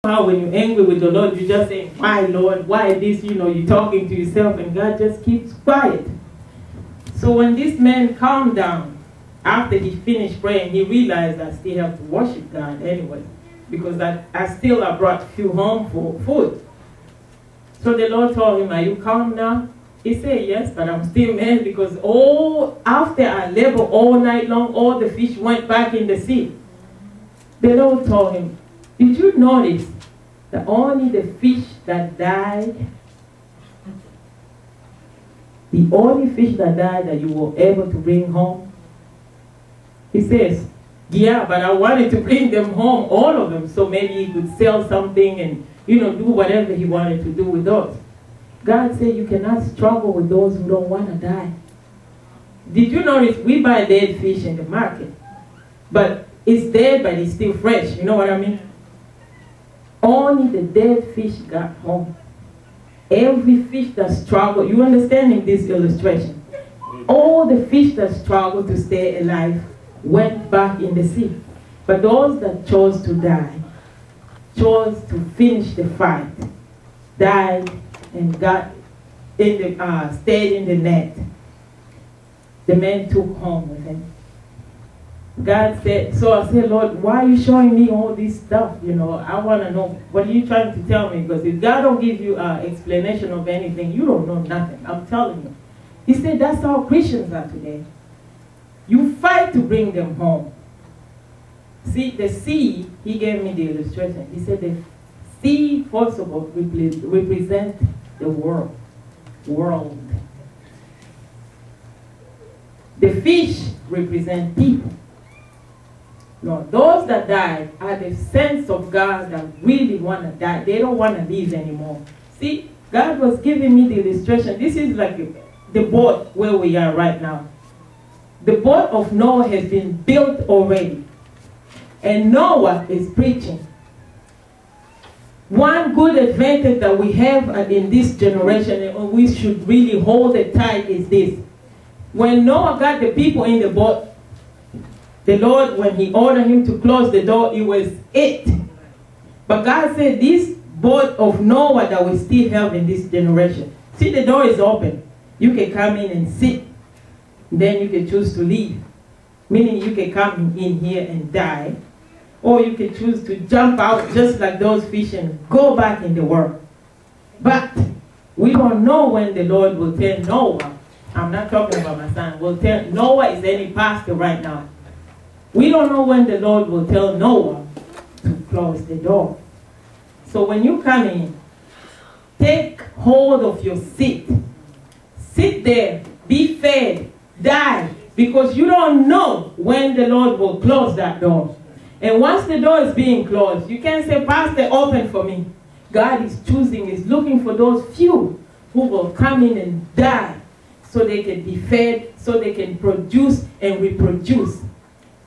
how when you're angry with the Lord, you just say, why, Lord? Why this? You know, you're talking to yourself, and God just keeps quiet. So when this man calmed down, after he finished praying, he realized I still have to worship God anyway, because I still brought few home for food. So the Lord told him, are you calm now? He said, yes, but I'm still mad because after I labored all night long, all the fish went back in the sea. The Lord told him, did you notice that only the fish that died, the only fish that died that you were able to bring home? He says, yeah, but I wanted to bring them home, all of them, so maybe he could sell something and, you know, do whatever he wanted to do with those. God said you cannot struggle with those who don't want to die. Did you notice we buy dead fish in the market? But it's dead, but it's still fresh. You know what I mean? Only the dead fish got home. Every fish that struggled, you understand in this illustration, all the fish that struggled to stay alive went back in the sea. But those that chose to die, chose to finish the fight, died and got in the, stayed in the net. The man took home with him. God said, so I said, Lord, why are you showing me all this stuff? You know, I want to know, what are you trying to tell me? Because if God don't give you an explanation of anything, you don't know nothing. I'm telling you. He said, that's how Christians are today. You fight to bring them home. See, the sea, he gave me the illustration. He said the sea, first of all, represents the world. The fish represent people. No, those that died are the saints of God that really want to die. They don't want to live anymore. See, God was giving me the illustration. This is like the boat where we are right now. The boat of Noah has been built already. And Noah is preaching. One good advantage that we have in this generation, and we should really hold it tight, is this. When Noah got the people in the boat, the Lord, when he ordered him to close the door, it was it. But God said, this boat of Noah that we still have in this generation, see, the door is open. You can come in and sit. Then you can choose to leave. Meaning you can come in here and die. Or you can choose to jump out just like those fish and go back in the world. But we don't know when the Lord will tell Noah. I'm not talking about my son. Will tell Noah is any pastor right now. We don't know when the Lord will tell Noah to close the door. So when you come in, take hold of your seat. Sit there. Be fed. Die. Because you don't know when the Lord will close that door. And once the door is being closed, you can't say, Pastor, open for me. God is choosing, is looking for those few who will come in and die so they can be fed, so they can produce and reproduce.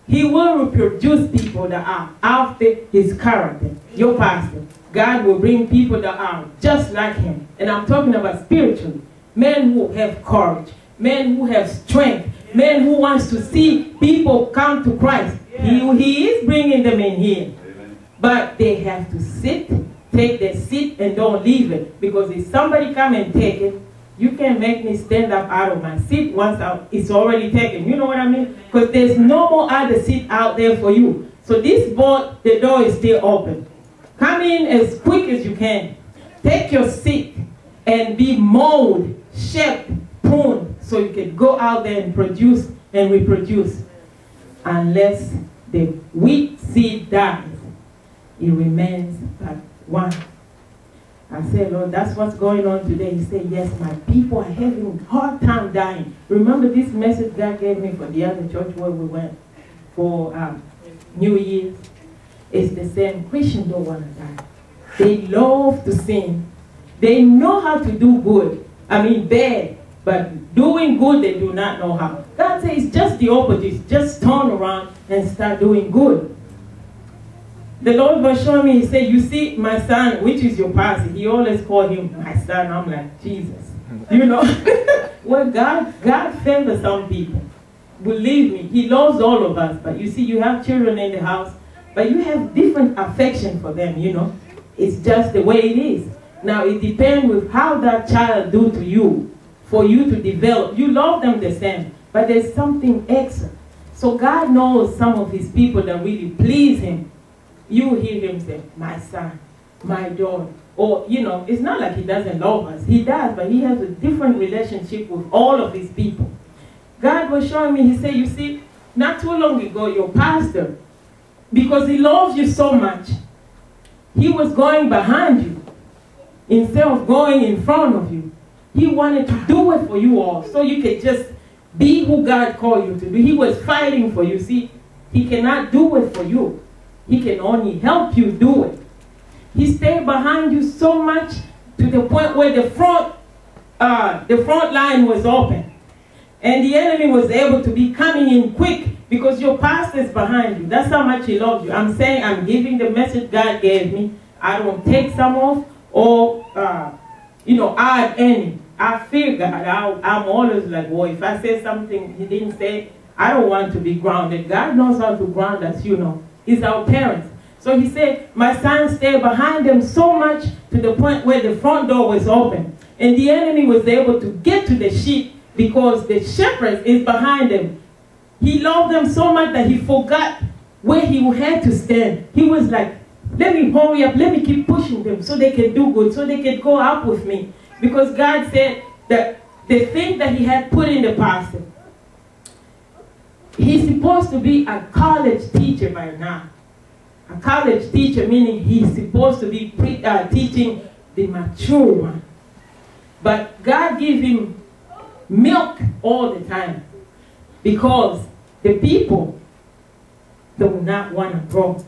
He will reproduce people that are after his character. Your pastor. God will bring people that are just like him. And I'm talking about spiritually. Men who have courage. Men who have strength. Men who wants to see people come to Christ. He is bringing them in here. Amen. But they have to sit, take their seat, and don't leave it. Because if somebody come and take it, you can't make me stand up out of my seat once it's already taken. You know what I mean? Because there's no more other seat out there for you. So this boat, the door is still open. Come in as quick as you can. Take your seat and be molded, shaped, pruned, so you can go out there and produce and reproduce. Unless the wheat seed dies, it remains but one. I said, Lord, that's what's going on today. He said, yes, my people are having a hard time dying. Remember this message God gave me for the other church where we went for New Year's? It's the same. Christians don't want to die. They love to sin. They know how to do good. I mean bad. But doing good, they do not know how. God says it's just the opposite. Just turn around and start doing good. The Lord was showing me, he said, you see, my son, which is your pastor, he always called him my son. I'm like, Jesus. You know? Well, God favors some people. Believe me, he loves all of us. But you see, you have children in the house, but you have different affection for them, you know. It's just the way it is. Now, it depends with how that child do to you for you to develop. You love them the same, but there's something extra. So God knows some of his people that really please him. You hear him say, my son, my daughter. Or, you know, it's not like he doesn't love us. He does, but he has a different relationship with all of his people. God was showing me, he said, you see, not too long ago, your pastor, because he loves you so much, he was going behind you instead of going in front of you. He wanted to do it for you all, so you could just be who God called you to be. He was fighting for you. See, he cannot do it for you. He can only help you do it. He stayed behind you so much to the point where the front line was open. And the enemy was able to be coming in quick because your pastor is behind you. That's how much he loves you. I'm saying I'm giving the message God gave me. I don't take some off or, add any. I fear God. I'm always like, well, if I say something he didn't say, I don't want to be grounded. God knows how to ground us, you know. He's our parents. So he said, my son stayed behind them so much to the point where the front door was open. And the enemy was able to get to the sheep because the shepherd is behind them. He loved them so much that he forgot where he had to stand. He was like, let me hurry up, let me keep pushing them so they can do good, so they can go up with me. Because God said that the thing that he had put in the pastor, he's supposed to be a college teacher by now. A college teacher, meaning he's supposed to be teaching the mature one. But God gave him milk all the time because the people do not want to grow.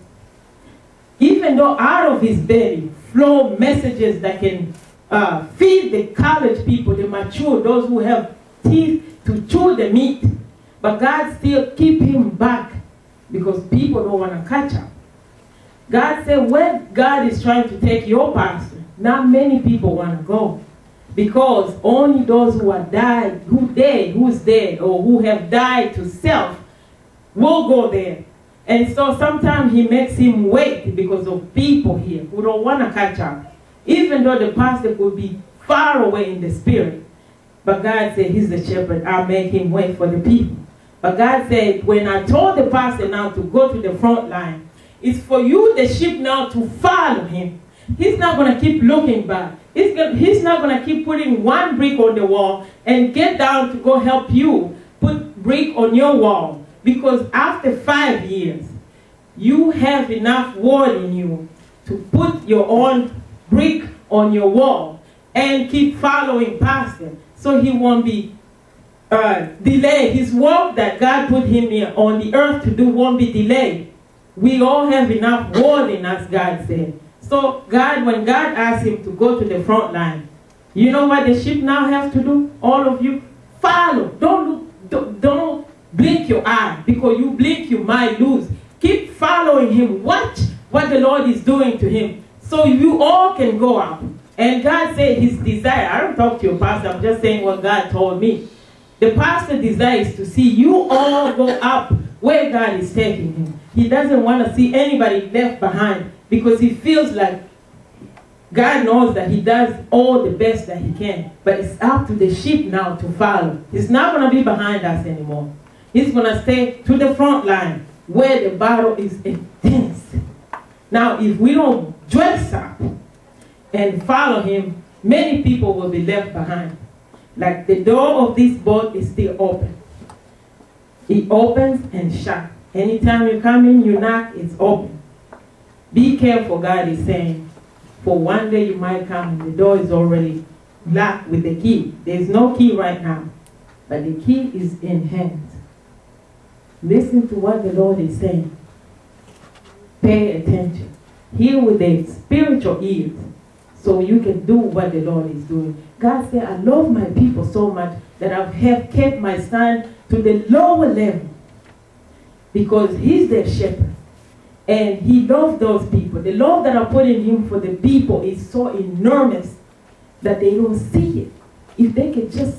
Even though out of his belly flow messages that can feed the college people, the mature, those who have teeth to chew the meat, but God still keep him back because people don't want to catch up. God said, when God is trying to take your pastor, not many people want to go. Because only those who are died, who's dead, or who have died to self, will go there. And so sometimes he makes him wait because of people here who don't want to catch up. Even though the pastor could be far away in the spirit. But God said, he's the shepherd, I'll make him wait for the people. But God said, when I told the pastor now to go to the front line, it's for you, the sheep, now to follow him. He's not going to keep looking back. He's not going to keep putting one brick on the wall and get down to go help you put brick on your wall. Because after 5 years, you have enough word in you to put your own brick on your wall and keep following pastor so he won't be delayed. His work that God put him here on the earth to do won't be delayed. We all have enough word in us, God said. So when God asked him to go to the front line, you know what the sheep now have to do? All of you, follow. Don't blink your eye, because you blink, you might lose. Keep following him. Watch what the Lord is doing to him, so you all can go out. And God said his desire, I don't talk to your pastor, I'm just saying what God told me. The pastor desires to see you all go up where God is taking him. He doesn't want to see anybody left behind, because he feels like God knows that he does all the best that he can. But it's up to the sheep now to follow. He's not going to be behind us anymore. He's going to stay to the front line where the battle is intense. Now, if we don't dress up and follow him, many people will be left behind. Like the door of this boat is still open. It opens and shuts. Anytime you come in, you knock, it's open. Be careful, God is saying. For one day you might come and the door is already locked with the key. There's no key right now, but the key is in hands. Listen to what the Lord is saying. Pay attention. Hear with the spiritual ears so you can do what the Lord is doing. God said, I love my people so much that I have kept my son to the lower level, because he's their shepherd. And he loves those people. The love that I put in him for the people is so enormous that they don't see it. If they could just